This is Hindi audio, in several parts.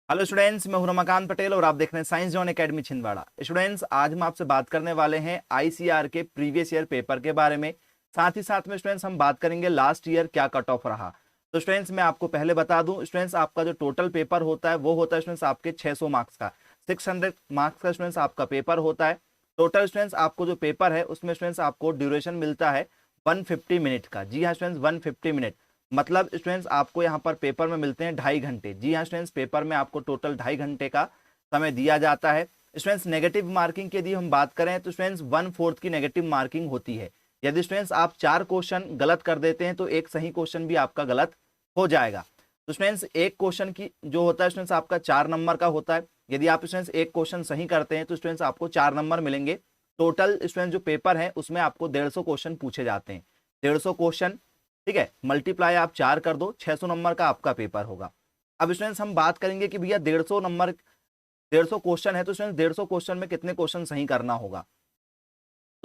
हेलो स्टूडेंट्स, मैं हूं रमाकांत पटेल और आप देख रहे हैं science zone academy Chhindwara. Students, आज हम आपसे बात करने वाले हैं आईसीआर के प्रीवियस ईयर पेपर के बारे में। साथ ही साथ में स्टूडेंट्स हम बात करेंगे लास्ट ईयर क्या कट ऑफ रहा। तो स्टूडेंट्स, मैं आपको पहले बता दूं, स्टूडेंट्स आपका जो टोटल पेपर होता है वो होता है स्टूडेंट्स आपके 600 मार्क्स का। 600 मार्क्स का स्टूडेंट्स आपका पेपर होता है। टोटल स्टूडेंट्स आपको जो पेपर है उसमें स्टूडेंट्स आपको ड्यूरेशन मिलता है 150 मिनट का। जी हाँ स्टूडेंट्स, 150 मिनट मतलब स्टूडेंट्स आपको यहाँ पर पेपर में मिलते हैं 2.5 घंटे। जी हाँ स्टूडेंट्स, पेपर में आपको टोटल 2.5 घंटे का समय दिया जाता है। स्टूडेंट्स नेगेटिव मार्किंग की यदि हम बात करें तो स्टूडेंट्स 1/4 की नेगेटिव मार्किंग होती है। यदि स्टूडेंट्स आप 4 क्वेश्चन गलत कर देते हैं तो एक सही क्वेश्चन भी आपका गलत हो जाएगा। तो स्टूडेंट्स एक क्वेश्चन की जो होता है स्टूडेंट्स आपका 4 नंबर का होता है। यदि आप स्टूडेंट्स एक क्वेश्चन सही करते हैं तो स्टूडेंट्स आपको 4 नंबर मिलेंगे। टोटल स्टूडेंट जो पेपर है उसमें आपको 150 क्वेश्चन पूछे जाते हैं। 150 क्वेश्चन, ठीक है, मल्टीप्लाई आप 4 कर दो, 600 नंबर का आपका पेपर होगा। अब स्टूडेंट्स हम बात करेंगे कि भैया 150 नंबर 150 क्वेश्चन है तो स्टूडेंट्स 150 क्वेश्चन में कितने क्वेश्चन सही करना होगा।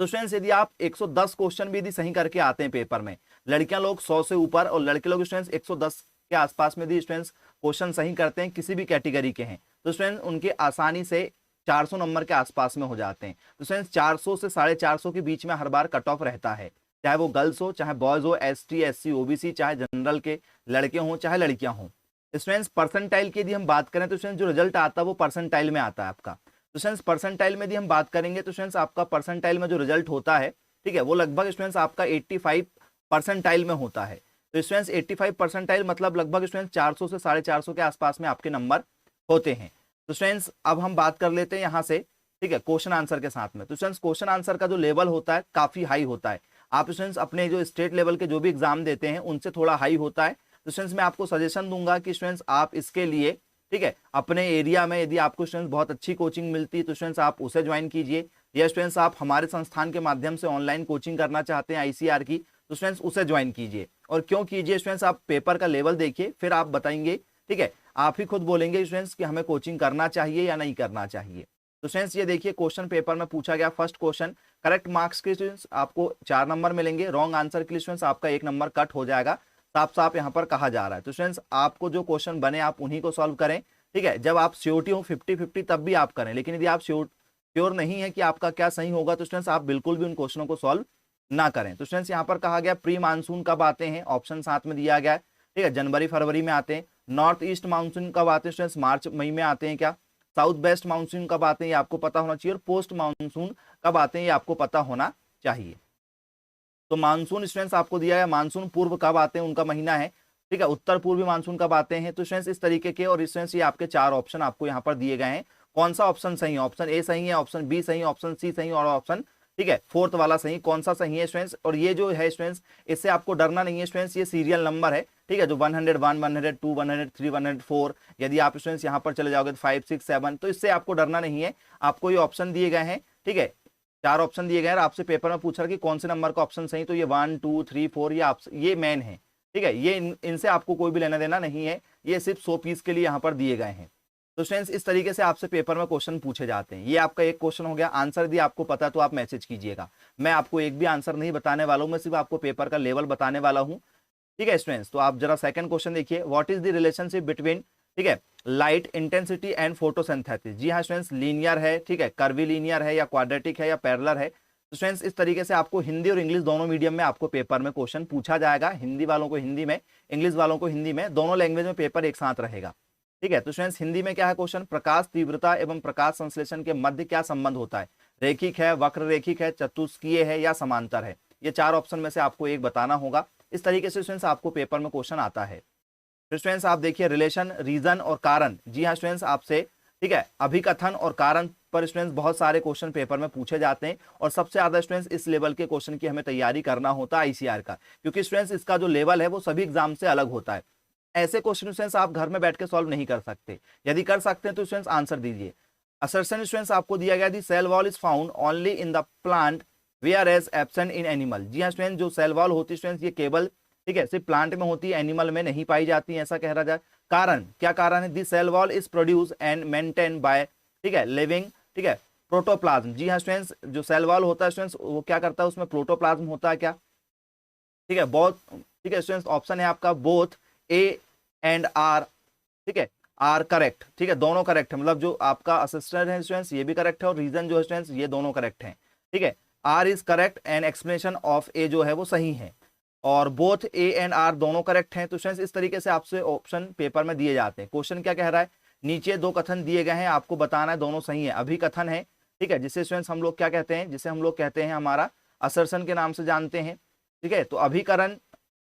तो स्टूडेंट्स यदि आप 110 क्वेश्चन भी यदि सही करके आते हैं पेपर में, लड़कियां लोग 100 से ऊपर और लड़के लोग स्टूडेंट्स 110 के आसपास में यदि स्टूडेंट्स क्वेश्चन सही करते हैं, किसी भी कैटेगरी के हैं, तो स्टूडेंट्स उनके आसानी से 400 नंबर के आसपास में हो जाते हैं। तो स्टूडेंट्स 400 से 450 के बीच में हर बार कट ऑफ रहता है, चाहे वो गर्ल्स हो, चाहे बॉयज हो, एसटी एससी ओबीसी, चाहे जनरल के लड़के हों चाहे लड़कियां हों। स्टूडेंट्स परसेंटाइल की यदि हम बात करें तो स्टूडेंट्स जो रिजल्ट आता है वो परसेंटाइल में आता है आपका। तो स्टूडेंट्स परसेंटाइल में यदि हम बात करेंगे तो स्टूडेंट्स आपका परसेंटाइल में जो रिजल्ट होता है, ठीक है, वो लगभग स्टूडेंट्स आपका 85 परसेंटाइल में होता है। तो स्टूडेंट्स 85 परसेंटाइल मतलब लगभग स्टूडेंट्स 400 से 450 के आसपास में आपके नंबर होते हैं। तो स्टूडेंट्स अब हम बात कर लेते हैं यहाँ से, ठीक है, क्वेश्चन आंसर के साथ में। तो स्टूडेंट्स क्वेश्चन आंसर का जो लेवल होता है काफी हाई होता है। आप स्टूडेंट्स अपने जो स्टेट लेवल के जो भी एग्जाम देते हैं उनसे थोड़ा हाई होता है। तो स्टूडेंट्स मैं आपको सजेशन दूंगा कि स्टूडेंट्स आप इसके लिए, ठीक है, अपने एरिया में यदि आपको स्टूडेंट्स बहुत अच्छी कोचिंग मिलती है तो स्टूडेंट्स आप उसे ज्वाइन कीजिए, या स्टूडेंट्स आप हमारे संस्थान के माध्यम से ऑनलाइन कोचिंग करना चाहते हैं आईसीआर की तो स्टूडेंट्स उसे ज्वाइन कीजिए। और क्यों कीजिए स्टूडेंट्स, आप पेपर का लेवल देखिए फिर आप बताएंगे, ठीक है, आप ही खुद बोलेंगे स्टूडेंट्स कि हमें कोचिंग करना चाहिए या नहीं करना चाहिए। तो स्टूडेंट्स ये देखिए क्वेश्चन पेपर में पूछा गया फर्स्ट क्वेश्चन, करेक्ट मार्क्स के स्टूडेंट्स आपको 4 नंबर मिलेंगे, रॉन्ग आंसर के लिए स्टूडेंट्स आपका 1 नंबर कट हो जाएगा। साफ साफ यहाँ पर कहा जा रहा है। तो स्टूडेंट्स आपको जो क्वेश्चन बने आप उन्हीं को सॉल्व करें, ठीक है। जब आप श्योरिटी हो 50-50 तब भी आप करें, लेकिन यदि आप श्योर नहीं है कि आपका क्या सही होगा तो स्टूडेंट्स आप बिल्कुल भी उन क्वेश्चनों को सॉल्व ना करें। तो स्टूडेंट्स यहाँ पर कहा गया प्री मानसून कब आते हैं, ऑप्शन साथ में दिया गया है, ठीक है, जनवरी फरवरी में आते हैं। नॉर्थ ईस्ट मानसून कब आते हैं स्टूडेंट्स, मार्च मई में आते हैं क्या। साउथ वेस्ट मानसून कब आते हैं ये आपको पता होना चाहिए, और पोस्ट मानसून कब आते हैं ये आपको पता होना चाहिए। तो मानसून स्टूडेंट्स आपको दिया है, मानसून पूर्व कब आते हैं उनका महीना है, ठीक है, उत्तर पूर्वी मानसून कब आते हैं। तो स्टूडेंट्स इस तरीके के, और स्टूडेंट्स ये आपके 4 ऑप्शन आपको यहाँ पर दिए गए हैं। कौन सा ऑप्शन सही है, ऑप्शन ए सही है, ऑप्शन बी सही है, ऑप्शन सी सही है, और ऑप्शन, ठीक है, फोर्थ वाला सही, कौन सा सही है स्टूडेंट्स। और ये जो है स्टूडेंट्स इससे आपको डरना नहीं है स्टूडेंट्स, ये सीरियल नंबर है, ठीक है, जो 101, 102, 103, 104, यदि आप स्टूडेंट्स यहाँ पर चले जाओगे 5, 6, 7, तो इससे आपको डरना नहीं है। आपको ये ऑप्शन दिए गए हैं, ठीक है, 4 ऑप्शन दिए गए हैं, आपसे पेपर में पूछ रहा कि कौन से नंबर का ऑप्शन सही, तो ये 1, 2, 3, 4 ये मेन है, ठीक है, ये इनसे आपको कोई भी लेना देना नहीं है, ये सिर्फ 100 पीस के लिए यहाँ पर दिए गए हैं। तो स्टूडेंट्स इस तरीके से आपसे पेपर में क्वेश्चन पूछे जाते हैं। ये आपका एक क्वेश्चन हो गया। आंसर यदि आपको पता है तो आप मैसेज कीजिएगा, मैं आपको एक भी आंसर नहीं बताने वाला हूं, मैं सिर्फ आपको पेपर का लेवल बताने वाला हूं, ठीक है स्टूडेंट्स। तो आप जरा सेकंड क्वेश्चन देखिए, what is the relationship between, ठीक है, लाइट इंटेंसिटी एंड फोटोसिंथेसिस। जी हाँ स्टूडेंट्स, लीनियर है, ठीक है, कर्वी लीनियर है, या क्वाड्रेटिक है, या पैरेलल है। तो स्टूडेंट्स इस तरीके से आपको हिंदी और इंग्लिश दोनों मीडियम में आपको पेपर में क्वेश्चन पूछा जाएगा। हिंदी वालों को हिंदी में, इंग्लिश वालों को हिंदी में, दोनों लैंग्वेज में पेपर एक साथ रहेगा, ठीक है। तो स्टूडेंट्स हिंदी में क्या है क्वेश्चन, प्रकाश तीव्रता एवं प्रकाश संश्लेषण के मध्य क्या संबंध होता है, रेखिक है, वक्र रेखिक है, चतुष्कीय है, या समांतर है। ये 4 ऑप्शन में से आपको एक बताना होगा। इस तरीके से स्टूडेंट्स आपको पेपर में क्वेश्चन आता है। तो स्टूडेंट्स आप देखिए रिलेशन, रीजन और कारण। जी हाँ स्टूडेंट्स आपसे, ठीक है, अभिकथन और कारण पर स्टूडेंट्स बहुत सारे क्वेश्चन पेपर में पूछे जाते हैं, और सबसे ज्यादा स्टूडेंट्स इस लेवल के क्वेश्चन की हमें तैयारी करना होता है आईसीआर का, क्योंकि स्टूडेंट्स इसका जो लेवल है वो सभी एग्जाम से अलग होता है। ऐसे क्वेश्चन स्टूडेंट्स आप घर में बैठ के सॉल्व नहीं कर सकते, यदि कर सकते हैं तो स्टूडेंट्स आंसर दीजिए। असर्शन स्टूडेंट्स आपको दिया गया, the cell wall is found only in the plant whereas absent in animal. जी हाँ स्टूडेंट्स, जो सेल वॉल होती है स्टूडेंट्स ये केवल, ठीक है, सिर्फ प्लांट में होती है, एनिमल में नहीं पाई जाती है, ऐसा कह रहा जाए। कारण, क्या कारण है, the cell wall is produce and maintain by, ठीक है, लिविंग, ठीक है, प्रोटोप्लाज्म। जी हाँ स्टूडेंट्स, जो सेल वॉल होता है स्टूडेंट्स वो क्या करता है, उसमें प्रोटोप्लाज्म होता है क्या, ठीक है, बहुत, ठीक है स्टूडेंट्स, ऑप्शन है आपका बोथ ए एंड आर, ठीक है, आर करेक्ट, ठीक है, दोनों करेक्ट है, मतलब जो आपका असिस्टेंट है स्टूडेंट्स ये भी करेक्ट है और रीजन जो है स्टूडेंट्स ये दोनों करेक्ट हैं, ठीक है। R is correct and explanation of A जो है वो सही है, और बोथ ए एंड आर दोनों करेक्ट हैं। तो स्टूडेंट्स इस तरीके से आपसे ऑप्शन पेपर में दिए जाते हैं। क्वेश्चन क्या कह रहा है, नीचे दो कथन दिए गए हैं, आपको बताना है दोनों सही है। अभी कथन है, ठीक है, जिसे स्टूडेंट्स हम लोग क्या कहते हैं, जिसे हम लोग कहते हैं हमारा असर्शन के नाम से जानते हैं, ठीक है। तो अभिकरण,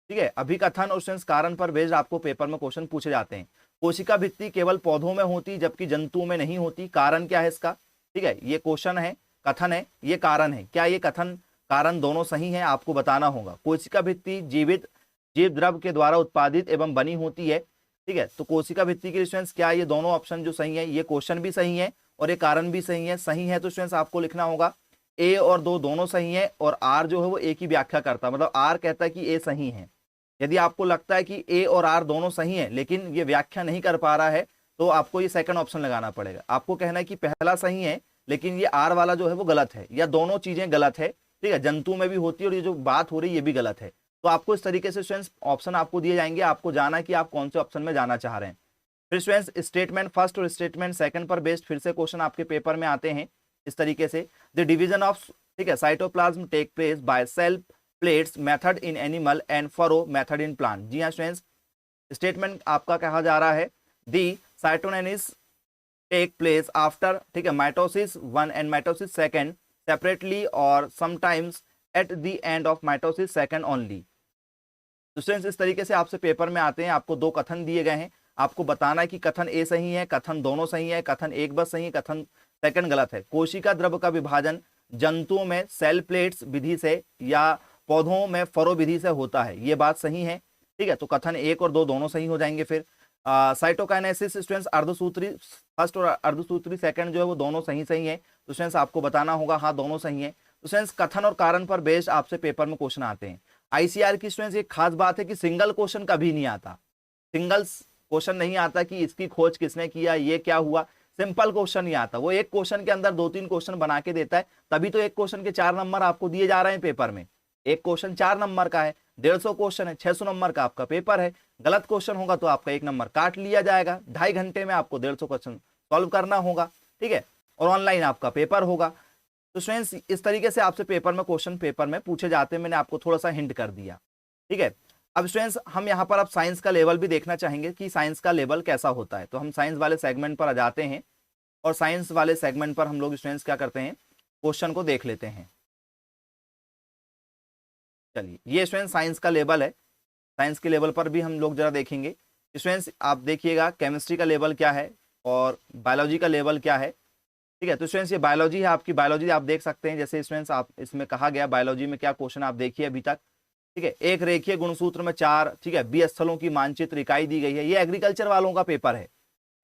ठीक है, अभिकथन और स्टूडेंट्स कारण पर बेस्ड आपको पेपर में क्वेश्चन पूछे जाते हैं। कोशिका भित्ति केवल पौधों में होती जबकि जंतुओं में नहीं होती, कारण क्या है इसका, ठीक है, ये क्वेश्चन है, कथन है, ये कारण है, क्या ये कथन कारण दोनों सही है, आपको बताना होगा। कोशिका भित्ति जीवित जीव द्रव के द्वारा उत्पादित एवं बनी होती है, ठीक है। तो कोशिका भित्ति के स्टूडेंट्स क्या ये दोनों ऑप्शन जो सही है, ये क्वेश्चन भी सही है और ये कारण भी सही है। सही है तो स्टूडेंट्स आपको लिखना होगा ए और दो दोनों सही है, और आर जो है वो ए की व्याख्या करता है, मतलब आर कहता है कि ए सही है। यदि आपको लगता है कि ए और आर दोनों सही है लेकिन ये व्याख्या नहीं कर पा रहा है, तो आपको ये सेकंड ऑप्शन लगाना पड़ेगा। आपको कहना है कि पहला सही है लेकिन ये आर वाला जो है वो गलत है, या दोनों चीजें गलत है, ठीक है, जंतु में भी होती है और ये जो बात हो रही है ये भी गलत है। तो आपको इस तरीके से स्टूडेंट्स ऑप्शन आपको दिए जाएंगे, आपको जाना है कि आप कौन से ऑप्शन में जाना चाह रहे हैं। फिर स्टूडेंट्स स्टेटमेंट फर्स्ट और स्टेटमेंट सेकंड पर बेस्ड फिर से क्वेश्चन आपके पेपर में आते हैं इस तरीके से। द डिवीजन ऑफ, ठीक है, cytoplasm take place by cell plates method in animal and furrow method in plant. जी हाँ स्टूडेंट्स, स्टेटमेंट आपका कहा जा रहा है the cytokinesis take place after, ठीक है, माइटोसिस 1 एंड माइटोसिस 2 सेपरेटली और sometimes at the end of mitosis 2 only. तो स्टूडेंट्स इस तरीके से आपसे पेपर में आते हैं, आपको दो कथन दिए गए हैं, आपको बताना है कि कथन ए सही है, कथन दोनों सही है, कथन एक बस सही है, कथन सेकंड गलत है। कोशिका द्रव का विभाजन जंतुओं में सेल प्लेट्स विधि से या पौधों में फरो विधि से होता है, ये बात सही है, ठीक है। तो कथन एक और दो दोनों सही हो जाएंगे। फिर साइटोकाइनेसिस स्टूडेंट्स अर्धसूत्री फर्स्ट और अर्धसूत्री सेकंड जो है वो दोनों सही है। तो स्टूडेंट्स आपको बताना होगा हाँ दोनों सही है। तो स्टूडेंट्स कथन और कारण पर बेस्ड आपसे पेपर में क्वेश्चन आते हैं। आईसीआर की स्टूडेंट्स एक खास बात है कि सिंगल क्वेश्चन कभी नहीं आता, सिंगल क्वेश्चन नहीं आता कि इसकी खोज किसने किया, ये क्या हुआ, सिंपल क्वेश्चन नहीं आता। वो एक क्वेश्चन के अंदर 2-3 क्वेश्चन बना के देता है, तभी तो एक क्वेश्चन के 4 नंबर आपको दिए जा रहे हैं पेपर में। एक क्वेश्चन 4 नंबर का है, 150 क्वेश्चन है, 600 नंबर का आपका पेपर है। गलत क्वेश्चन होगा तो आपका 1 नंबर काट लिया जाएगा। 2.5 घंटे में आपको 150 क्वेश्चन सॉल्व करना होगा, ठीक है, और ऑनलाइन आपका पेपर होगा। तो स्टूडेंट्स इस तरीके से आपसे पेपर में क्वेश्चन पेपर में पूछे जाते हैं। मैंने आपको थोड़ा सा हिंट कर दिया, ठीक है। अब स्टूडेंट्स हम यहाँ पर अब साइंस का लेवल भी देखना चाहेंगे कि साइंस का लेवल कैसा होता है। तो हम साइंस वाले सेगमेंट पर आ जाते हैं और साइंस वाले सेगमेंट पर हम लोग स्टूडेंट्स क्या करते हैं, क्वेश्चन को देख लेते हैं। चलिए ये स्टूडेंट्स साइंस का लेवल है, साइंस के लेवल पर भी हम लोग जरा देखेंगे। स्टूडेंट्स आप देखिएगा केमिस्ट्री का लेवल क्या है और बायोलॉजी का लेवल क्या है, ठीक है। तो स्टूडेंट्स ये बायोलॉजी है आपकी, बायोलॉजी आप देख सकते हैं। जैसे स्टूडेंट्स आप इसमें कहा गया बायोलॉजी में क्या क्वेश्चन आप देखिए अभी तक, ठीक है। एक रेखीय गुणसूत्र में 4, ठीक है, 20 स्थलों की मानचित्र इकाई दी गई है। ये एग्रीकल्चर वालों का पेपर है,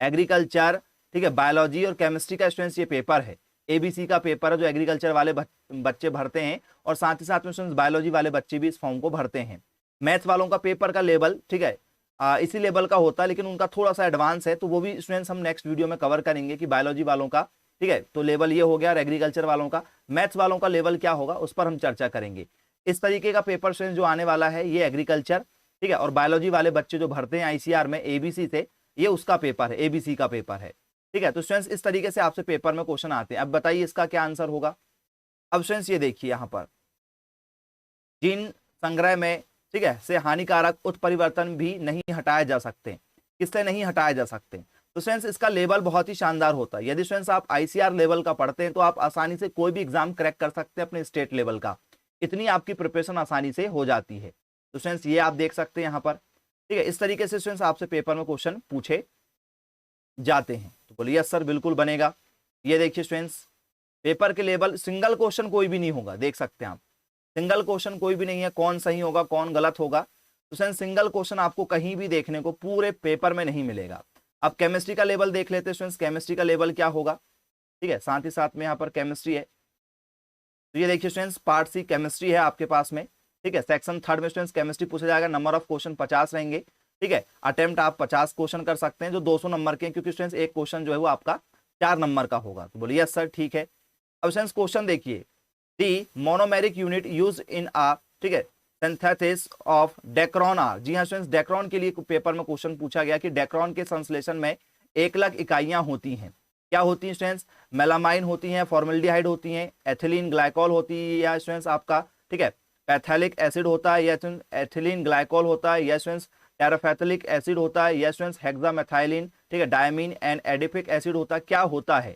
एग्रीकल्चर, ठीक है, बायोलॉजी और केमिस्ट्री का स्टूडेंट्स ये पेपर है। एबीसी का पेपर है जो एग्रीकल्चर वाले बच्चे भरते हैं, और साथ ही साथ में स्टूडेंट्स बायोलॉजी वाले बच्चे भी इस फॉर्म को भरते हैं। मैथ्स वालों का पेपर का लेवल, ठीक है, इसी लेवल का होता है, लेकिन उनका थोड़ा सा एडवांस है, तो वो भी स्टूडेंट्स हम नेक्स्ट वीडियो में कवर करेंगे कि बायोलॉजी वालों का, ठीक है, तो लेवल ये हो गया। और एग्रीकल्चर वालों का, मैथ्स वालों का लेवल क्या होगा उस पर हम चर्चा करेंगे। इस तरीके का पेपर स्टूडेंट्स जो आने वाला है ये एग्रीकल्चर, ठीक है, और बायोलॉजी वाले बच्चे जो भरते हैं आईसीआर में एबीसी से, ये उसका पेपर है, एबीसी का पेपर है, ठीक है। तो स्टूडेंट्स इस तरीके से आपसे पेपर में क्वेश्चन आते हैं। अब बताइए इसका क्या आंसर होगा। अब स्टूडेंट्स ये देखिए यहाँ पर जीन संग्रह में, ठीक है, से हानिकारक उत्परिवर्तन भी नहीं हटाए जा सकते। किससे नहीं हटाए जा सकते। तो स्टूडेंट्स इसका लेवल बहुत ही शानदार होता है। यदि स्टूडेंट्स आप आईसीआर लेवल का पढ़ते हैं तो आप आसानी से कोई भी एग्जाम क्रैक कर सकते हैं अपने स्टेट लेवल का, इतनी आपकी प्रिपरेशन आसानी से हो जाती है। तो स्टूडेंट्स ये आप देख सकते हैं यहाँ पर, ठीक है, इस तरीके से स्टूडेंट्स आपसे पेपर में क्वेश्चन पूछे जाते हैं। तो बोलिए यस सर बिल्कुल बनेगा। ये देखिए स्टूडेंट्स पेपर के लेवल, सिंगल क्वेश्चन कोई भी नहीं होगा, देख सकते हैं आप, सिंगल क्वेश्चन कोई भी नहीं है। कौन सही होगा कौन गलत होगा, तो स्टूडेंट्स सिंगल क्वेश्चन आपको कहीं भी देखने को पूरे पेपर में नहीं मिलेगा। अब केमिस्ट्री का लेवल देख लेते हैं स्टूडेंट्स, केमिस्ट्री का लेवल क्या होगा, ठीक है, साथ ही साथ में यहाँ पर केमिस्ट्री है। तो ये देखिए स्टूडेंट्स पार्ट सी केमिस्ट्री है आपके पास में, ठीक है। सेक्शन 3 में स्टूडेंट्स केमिस्ट्री पूछा जाएगा। नंबर ऑफ क्वेश्चन 50 रहेंगे, ठीक है। अटेम्प्ट आप 50 क्वेश्चन कर सकते हैं जो 200 नंबर के हैं, क्योंकि स्टूडेंट्स एक क्वेश्चन जो है वो आपका 4 नंबर का होगा। तो बोलिए यस सर ठीक है। अब स्टूडेंट्स क्वेश्चन देखिए, दी मोनोमेरिक यूनिट यूज इन आ, ठीक है, सिंथेसिस ऑफ डेक्रोन आर। जी हाँ स्टूडेंट्स, डेक्रोन के लिए पेपर में क्वेश्चन पूछा गया कि डेक्रोन के संश्लेषण में एकलक इकाइयां होती हैं। क्या होती हैं स्टूडेंट्स? मेलामाइन होती हैं, फॉर्मल्डिहाइड होती हैं, एथिलीन ग्लाइकॉल होती है या स्टूडेंट्स आपका, ठीक है, पैथेलिक एसिड होता है या एथिलीन ग्लाइकॉल होता है या स्टूडेंट्स टेराफेथलिक एसिड होता है या स्टूडेंट्स हेक्सामेथाइलिन, ठीक है, डायमीन एंड एडिपिक एसिड होता है, क्या होता है?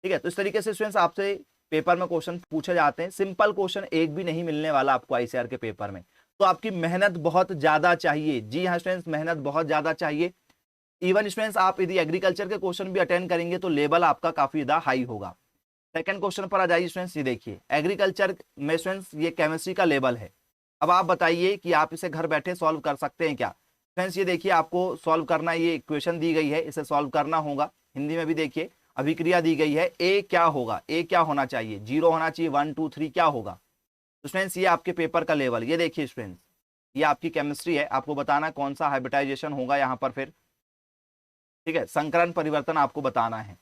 ठीक है, तो इस तरीके से स्टूडेंट्स आपसे पेपर में क्वेश्चन पूछे जाते हैं। सिंपल क्वेश्चन एक भी नहीं मिलने वाला आपको आईसीआर के पेपर में, तो आपकी मेहनत बहुत ज्यादा चाहिए। जी हाँ स्टूडेंट्स, मेहनत बहुत ज्यादा चाहिए। इवन स्टूडेंट्स आप यदि एग्रीकल्चर के क्वेश्चन भी अटेंड करेंगे तो लेवल आपका काफी ज्यादा हाई होगा। सेकंड क्वेश्चन पर आ जाइए स्टूडेंट्स, ये देखिए एग्रीकल्चर में स्टूडेंट्स ये केमिस्ट्री का लेवल है। अब आप बताइए कि आप इसे घर बैठे सॉल्व कर सकते हैं क्या? फ्रेंड्स ये देखिए आपको सॉल्व करना, ये इक्वेशन दी गई है, इसे सॉल्व करना होगा। हिंदी में भी देखिए अभिक्रिया दी गई है, ए क्या होगा, ए क्या होना चाहिए, 0 होना चाहिए, 1 2 3 क्या होगा? तो स्टूडेंट्स ये आपके पेपर का लेवल, ये देखिए स्टूडेंट्स ये आपकी केमिस्ट्री है, आपको बताना कौन सा हाइब्रिडाइजेशन होगा यहाँ पर फिर, ठीक है, संकरण परिवर्तन आपको बताना है।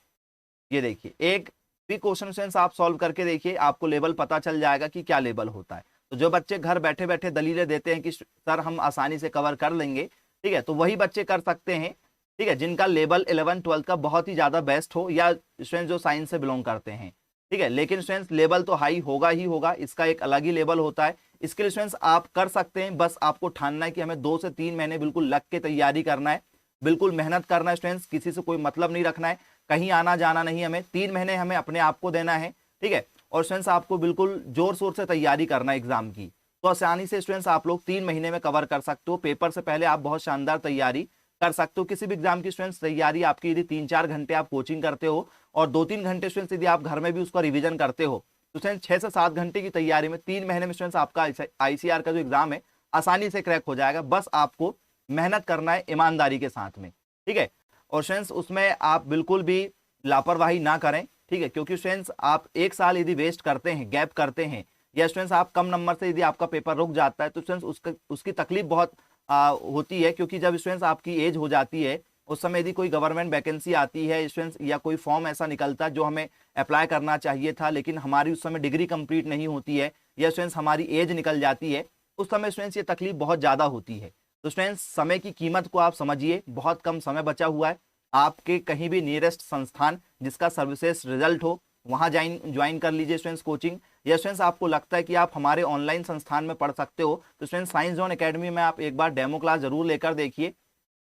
ये देखिए एक भी क्वेश्चन स्टूडेंट्स आप सॉल्व करके देखिए, आपको लेवल पता चल जाएगा कि क्या लेवल होता है। तो जो बच्चे घर बैठे बैठे दलीलें देते हैं कि सर हम आसानी से कवर कर लेंगे, ठीक है, तो वही बच्चे कर सकते हैं, ठीक है, जिनका लेवल 11 12 का बहुत ही ज्यादा बेस्ट हो या स्टूडेंट्स जो साइंस से बिलोंग करते हैं, ठीक है। लेकिन स्टूडेंट्स लेवल तो हाई होगा ही होगा, इसका एक अलग ही लेवल होता है। इसके लिए स्टूडेंट्स आप कर सकते हैं, बस आपको ठानना है कि हमें 2 से 3 महीने बिल्कुल लग के तैयारी करना है, बिल्कुल मेहनत करना है स्टूडेंट्स, किसी से कोई मतलब नहीं रखना है, कहीं आना जाना नहीं, हमें 3 महीने हमें अपने आप को देना है, ठीक है। और स्टूडेंट्स आपको बिल्कुल जोर शोर से तैयारी करना है एग्जाम की, तो आसानी से स्टूडेंट्स आप लोग 3 महीने में कवर कर सकते हो। पेपर से पहले आप बहुत शानदार तैयारी कर सकते हो। किसी भी एग्जाम की स्टूडेंट्स तैयारी आपकी यदि 3-4 घंटे आप कोचिंग करते हो और 2-3 घंटे स्टूडेंट्स यदि आप घर में भी उसका रिवीजन करते हो, तो स्टूडेंट्स 6 से 7 घंटे की तैयारी में 3 महीने में स्टूडेंट्स आपका आईसीआर का जो एग्जाम है आसानी से क्रैक हो जाएगा। बस आपको मेहनत करना है ईमानदारी के साथ में, ठीक है। और स्टूडेंट्स उसमें आप बिल्कुल भी लापरवाही ना करें, ठीक है, क्योंकि स्टूडेंट्स आप 1 साल यदि वेस्ट करते हैं, गैप करते हैं, या स्टूडेंट्स आप कम नंबर से यदि आपका पेपर रुक जाता है, तो स्टूडेंट्स उसकी तकलीफ बहुत होती है, क्योंकि जब स्टूडेंट्स आपकी एज हो जाती है उस समय यदि कोई गवर्नमेंट वैकेंसी आती है स्टूडेंट्स, या कोई फॉर्म ऐसा निकलता है जो हमें अप्लाई करना चाहिए था, लेकिन हमारी उस समय डिग्री कंप्लीट नहीं होती है, या स्टूडेंट्स हमारी एज निकल जाती है, उस समय स्टूडेंट्स ये तकलीफ बहुत ज़्यादा होती है। तो स्टूडेंट्स समय की कीमत को आप समझिए, बहुत कम समय बचा हुआ है। आपके कहीं भी नियरेस्ट संस्थान जिसका सर्विसेज रिजल्ट हो वहाँ ज्वाइन कर लीजिए स्टूडेंट्स कोचिंग। या स्टूडेंट्स आपको लगता है कि आप हमारे ऑनलाइन संस्थान में पढ़ सकते हो, तो स्टूडेंट्स साइंस जोन एकेडमी में आप एक बार डेमो क्लास जरूर लेकर देखिए।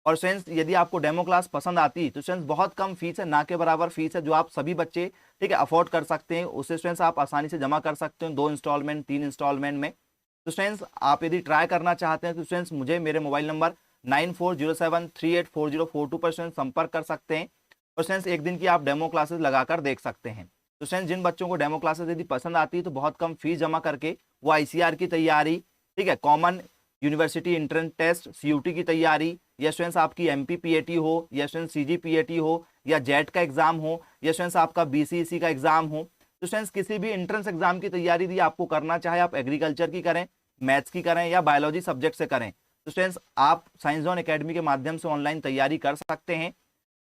और स्टूडेंट्स यदि आपको डेमो क्लास पसंद आती है तो स्टूडेंट्स बहुत कम फीस है, ना के बराबर फीस है, जो आप सभी बच्चे, ठीक है, अफोर्ड कर सकते हैं। उसे स्टूडेंट्स आप आसानी से जमा कर सकते हो 2 इंस्टॉलमेंट 3 इंस्टॉलमेंट में। तो स्टूडेंट्स आप यदि ट्राई करना चाहते हैं तो स्टूडेंट्स मुझे मेरे मोबाइल नंबर 9407384042 पर स्टूडेंट्स संपर्क कर सकते हैं, और स्टूडेंट्स एक दिन की आप डेमो क्लासेस लगाकर देख सकते हैं। तो स्टूडेंट्स जिन बच्चों को डेमो क्लासेस यदि पसंद आती है तो बहुत कम फीस जमा करके वो आईसीआर की तैयारी, ठीक है, common university entrance test CUET की तैयारी, या स्टूडेंट्स आपकी एमपीपीएटी हो, या स्टूडेंट्स सीजीपीएटी हो, या जेट का एग्जाम हो, या स्टूडेंट्स आपका बीसीईसी का एग्जाम हो, तो स्टूडेंट्स किसी भी एंट्रेंस एग्जाम की तैयारी यदि आपको करना चाहे, आप एग्रीकल्चर की करें, मैथ्स की करें, या बायोलॉजी सब्जेक्ट से करें, तो स्टूडेंट्स आप साइंस जोन एकेडमी के माध्यम से ऑनलाइन तैयारी कर सकते हैं।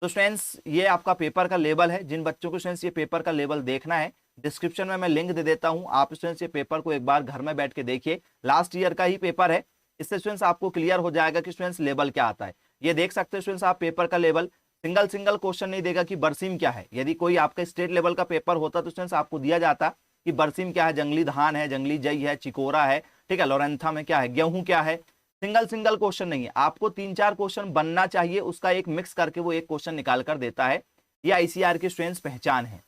तो स्टूडेंट्स ये आपका पेपर का लेवल है। जिन बच्चों को स्टूडेंट्स ये पेपर का लेवल देखना है, डिस्क्रिप्शन में मैं लिंक दे देता हूं, आप स्टूडेंट्स ये पेपर को एक बार घर में बैठ के देखिए। लास्ट ईयर का ही पेपर है, इससे स्टूडेंट्स आपको क्लियर हो जाएगा कि स्टूडेंट्स लेवल क्या आता है। ये देख सकते हैं स्टूडेंट्स आप पेपर का लेवल, सिंगल क्वेश्चन नहीं देगा कि बरसीम क्या है। यदि कोई आपका स्टेट लेवल का पेपर होता तो स्टूडेंट्स आपको दिया जाता कि बरसीम क्या है, जंगली धान है, जंगली जई है, चिकोरा है, ठीक है, लोरेंथा में क्या है, गेहूं क्या है। सिंगल क्वेश्चन नहीं है, आपको 3-4 क्वेश्चन बनना चाहिए, उसका एक मिक्स करके वो एक क्वेश्चन निकाल कर देता है। ये आईसीआर की स्टूडेंट्स पहचान है।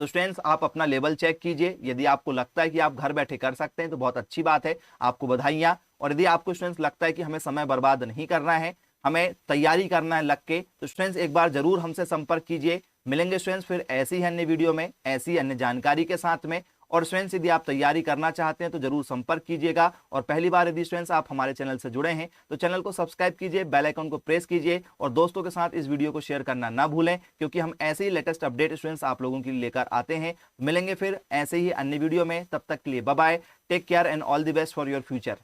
तो स्टूडेंट्स आप अपना लेवल चेक कीजिए, यदि आपको लगता है कि आप घर बैठे कर सकते हैं तो बहुत अच्छी बात है, आपको बधाइयाँ। और यदि आपको स्टूडेंट्स लगता है कि हमें समय बर्बाद नहीं करना है, हमें तैयारी करना है लग के, तो स्टूडेंट्स एक बार जरूर हमसे संपर्क कीजिए। मिलेंगे स्टूडेंट्स फिर ऐसी ही अन्य वीडियो में, ऐसी अन्य जानकारी के साथ में। और स्टूडेंट्स यदि आप तैयारी करना चाहते हैं तो जरूर संपर्क कीजिएगा। और पहली बार यदि स्टूडेंट्स आप हमारे चैनल से जुड़े हैं तो चैनल को सब्सक्राइब कीजिए, बेल आइकन को प्रेस कीजिए, और दोस्तों के साथ इस वीडियो को शेयर करना ना भूलें, क्योंकि हम ऐसे ही लेटेस्ट अपडेट स्टूडेंट्स आप लोगों के लिए लेकर आते हैं। मिलेंगे फिर ऐसे ही अन्य वीडियो में, तब तक के लिए bye bye, take care and all the best for your future.